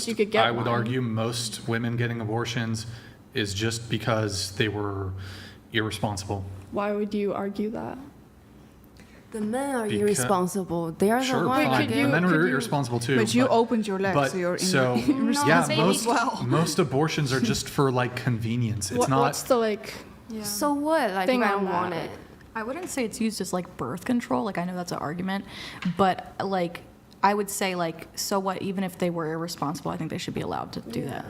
you could get I would one. argue most women getting abortions is just because they were irresponsible. Why would you argue that? The men are Because- irresponsible. They are Sure, the ones fine. that The men are irresponsible too. But you opened your legs, so you're in so yeah, irresponsible. most abortions are just for like convenience. It's not. What's the like? Yeah. So what? Like, Thing if I on don't want that. it. I wouldn't say it's used as like birth control. Like I know that's an argument, but like I would say like so what? Even if they were irresponsible, I think they should be allowed to do that.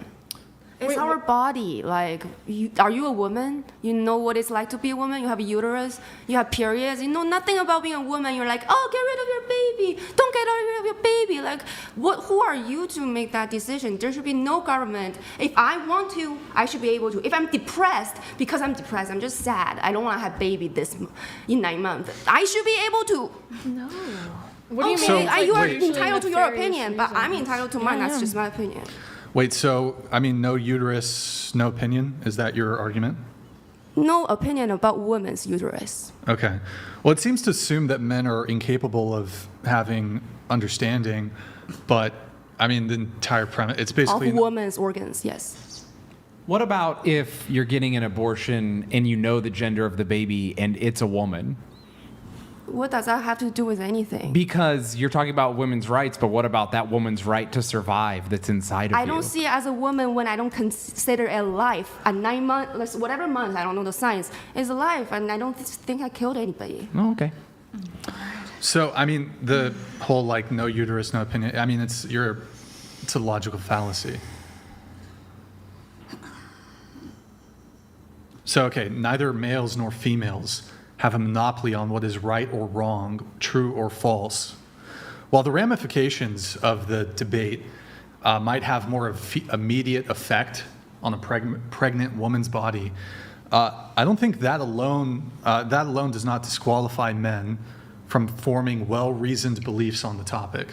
It's our body. Like, are you a woman? You know what it's like to be a woman? You have a uterus, you have periods, you know nothing about being a woman. You're like, oh, get rid of your baby. Don't get rid of your baby. Like, who are you to make that decision? There should be no government. If I want to, I should be able to. If I'm depressed, because I'm depressed, I'm just sad. I don't want to have baby in 9 months. I should be able to. No. What do you Okay, mean? you are wait. entitled to your Nefarious opinion, but I'm entitled to mine. That's just my opinion. Wait, so I mean, no uterus, no opinion. Is that your argument? No opinion about women's uterus. Okay. Well, it seems to assume that men are incapable of having understanding, but I mean, the entire premise, it's basically. Of women's organs, yes. What about if you're getting an abortion and you know the gender of the baby and it's a woman? What does that have to do with anything? Because you're talking about women's rights, but what about that woman's right to survive that's inside of you? I don't see it as a woman when I don't consider it life. At 9 months, whatever months, I don't know the science, is life, and I don't think I killed anybody. Oh, okay. So, I mean, the whole like no uterus, no opinion. I mean, it's a logical fallacy. So, okay, neither males nor females have a monopoly on what is right or wrong, true or false. While the ramifications of the debate might have more immediate effect on a pregnant woman's body, I don't think that alone does not disqualify men from forming well-reasoned beliefs on the topic.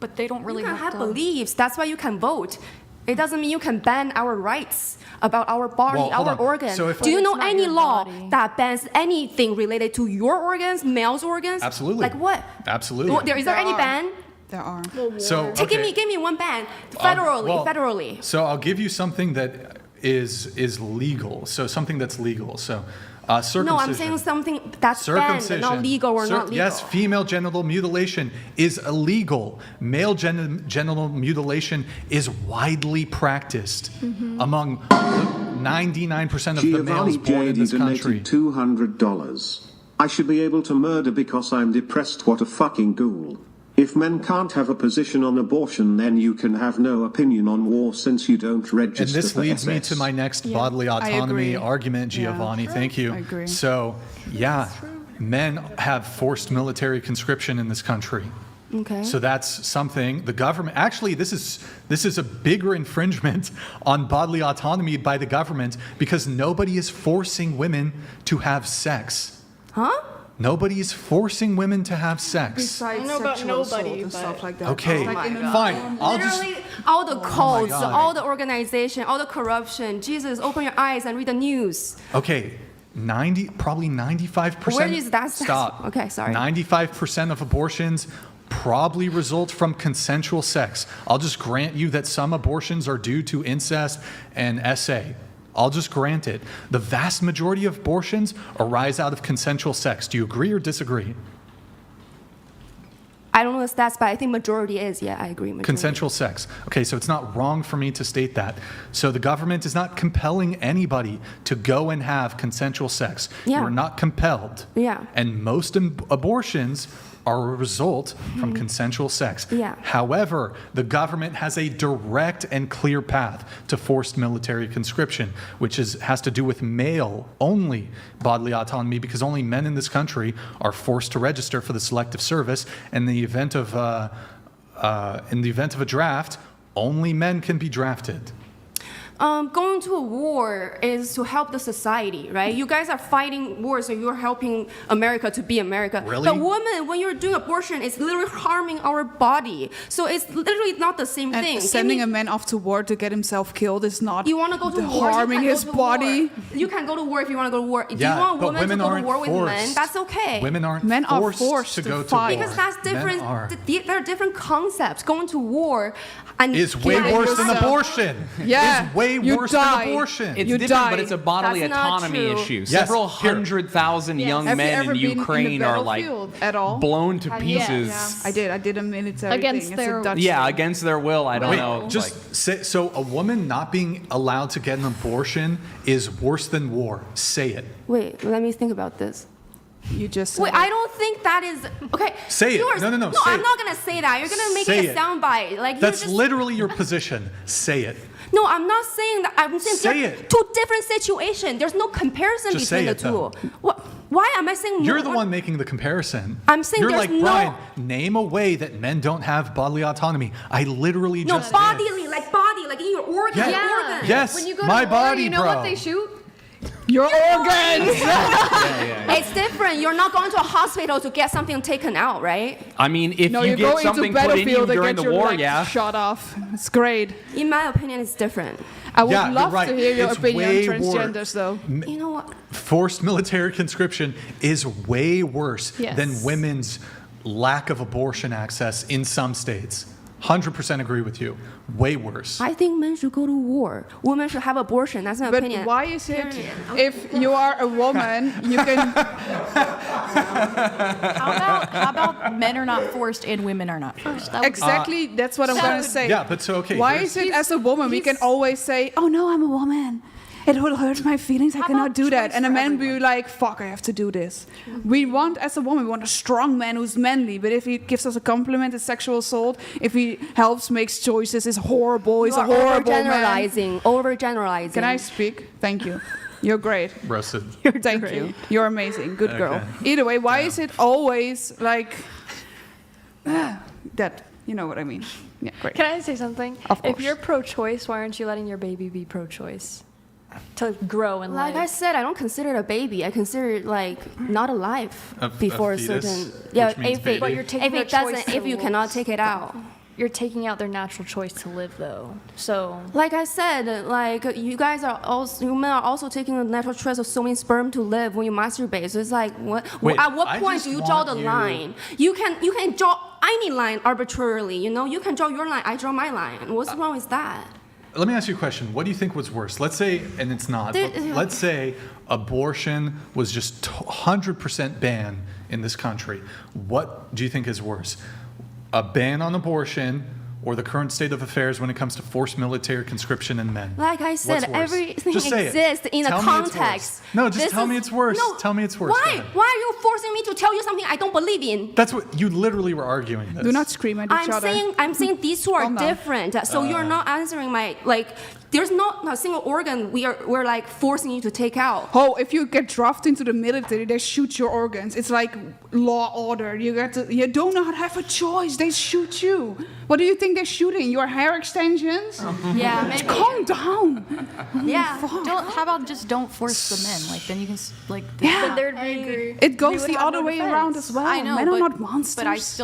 But they don't really You can have to. beliefs. That's why you can vote. It doesn't mean you can ban our rights about our body, Well, hold our on. organs. So if- Do you But know it's not any your law body. that bans anything related to your organs, males' organs? Absolutely. Like what? Absolutely. Well, is there any are. ban? There are. So, Okay, okay. Give me one ban. Federally, well, federally. So I'll give you something that is legal. So something that's legal. So circumcision. No, I'm saying something that's banned, Circumcision. not legal or not legal. Yes, female genital mutilation is illegal. Male genital mutilation is widely practiced Mm-hmm. among 99% of the males Giovanni born in JD this country. donated $200. I should be able to murder because I'm depressed. What a fucking ghoul. If men can't have a position on abortion, then you can have no opinion on war since you don't register And this for leads me SS. to my next bodily autonomy agree. argument, Giovanni. Yeah. Thank you. I agree. So, yeah, men have forced military conscription in this country. Okay. So that's something the government actually this is a bigger infringement on bodily autonomy by the government because nobody is forcing women to have sex. Huh? Nobody is forcing women to have sex. Besides I know about sexual assault nobody, and but- stuff like that. Okay, Like in the fine. I'll just Literally, all the cults, God. all the organization, all the corruption. Jesus, open your eyes and read the news. Okay, probably 95%. Where is that? Stop. Okay, sorry. 95% of abortions probably result from consensual sex. I'll just grant you that some abortions are due to incest and SA. I'll just grant it. The vast majority of abortions arise out of consensual sex. Do you agree or disagree? I don't know the stats, but I think majority is. Yeah, I agree. Majority. Consensual sex. Okay, so it's not wrong for me to state that. So the government is not compelling anybody to go and have consensual sex. Yeah. You are not compelled. Yeah. And most abortions are a result from consensual sex. Yeah. However, the government has a direct and clear path to forced military conscription, which has to do with male-only bodily autonomy, because only men in this country are forced to register for the selective service. In the event of a draft, only men can be drafted. going to a war is to help the society, right? You guys are fighting wars, so you're helping America to be America. Really? But women, when you're doing abortion, it's literally harming our body. So it's literally not the same And thing. sending a man off to war to get himself killed is not You want to go to war? harming you his can go to war. body. You can go to war if you want to go to war. If Yeah, you want but women to women go to aren't war with men, forced. that's okay. Women aren't Men are forced, forced to to go to fight. war. Because that's different. Men are. There are different concepts. Going to war and Is way killing worse than yourself. abortion. Yeah, Is way you worse die. than abortion. It's You different, but die. it's a bodily That's not autonomy true. issue. Yes, Several here. 100,000 young Have you men ever in been in the Ukraine are like battlefield at all? blown to Yes. pieces. Yeah. I did a military Against thing. their- It's a Dutch Yeah, thing. against their will. I don't Wait, know. just like- say, so a woman not being allowed to get an abortion is worse than war. Say it. Wait, let me think about this. You just said Wait, it. I don't think that is okay. Say it. yours- No, No, say I'm it. not gonna say that. You're gonna make Say it a it. soundbite. Like That's you're just, literally your position. Say it. No, I'm not saying that. I'm saying Say they're it. two different situations. There's no comparison Just between say the it, two. though. What? Why am I saying? You're the more- one making the comparison. I'm saying You're there's like, no- Brian, name a way that men don't have bodily autonomy. I literally No, just bodily, like body, like in your organ. Yeah. Your organ. Yes, When you go my to war, body, you know bro. what they shoot? your organs. It's different. You're not going to a hospital to get something taken out, right? I mean, if No, you you get go into something put in you battlefield and during get the your war, leg yeah. shot off. It's great. In my opinion, it's different. I would Yeah, you're love right. to hear your It's opinion on way transgenders, though. You know what? Forced military conscription is way worse Yes. than women's lack of abortion access in some states. 100% agree with you. Way worse. I think men should go to war. Women should have abortion. That's my But opinion. why is it, Period. if you are a woman, you can... How about men are not forced and women are not forced? That would be- Exactly, that's what I'm going to say. Yeah, but so, okay. Why here's- is it as a woman we can always say, oh no, I'm a woman. It will hurt my feelings. I How cannot about do that. choice And a for man be everyone? like, fuck, I have to do this. We want, as a woman, we want a strong man who's manly. But if he gives us a compliment, it's sexual assault. If he helps, makes choices, is horrible. He's You a are horrible man. overgeneralizing. Overgeneralizing. Can I speak? Thank you. You're great. Roasted. Thank you. You're amazing. Good girl. Okay. Either way, why is it always like that? You know what I mean? Yeah, great. Can I say something? Of If course. you're pro-choice, why aren't you letting your baby be pro-choice to grow and Like live? I said, I don't consider it a baby. I consider it like not alive before a fetus, certain. which means if baby. it, But you're taking if their it doesn't, choice if to you cannot live. take it out. You're taking out their natural choice to live, though. So Like I said, like you guys are also, you men are also taking the natural choice of sowing sperm to live when you masturbate. So it's like, what? Wait, at what I point just do you draw want the you- line? You can draw any line arbitrarily. You know, you can draw your line. I draw my line. What's wrong with that? Let me ask you a question. What do you think was worse? Let's say, and it's not, but let's say abortion was just 100% banned in this country. What do you think is worse? A ban on abortion or the current state of affairs when it comes to forced military conscription in men? Like I said, What's worse? everything Just say it. exists in a Tell me it's context. worse. No, just This tell me is- it's worse. No, Tell me it's worse. Go Why? ahead. Why are you forcing me to tell you something I don't believe in? That's what you literally were arguing this. Do not scream at each other. I'm saying these two are Calm down. different. So you're not answering my like. There's not a single organ we're like forcing you to take out. Oh, if you get drafted into the military, they shoot your organs. It's like law order. You do not have a choice. They shoot you. What do you think they're shooting? Your hair extensions? Yeah, maybe. Calm down. Yeah. How about just don't force the men? Like then you can like. Yeah. But there'd be It goes we would the have other no way defense. around as well. I know, Men are but, not monsters. but I still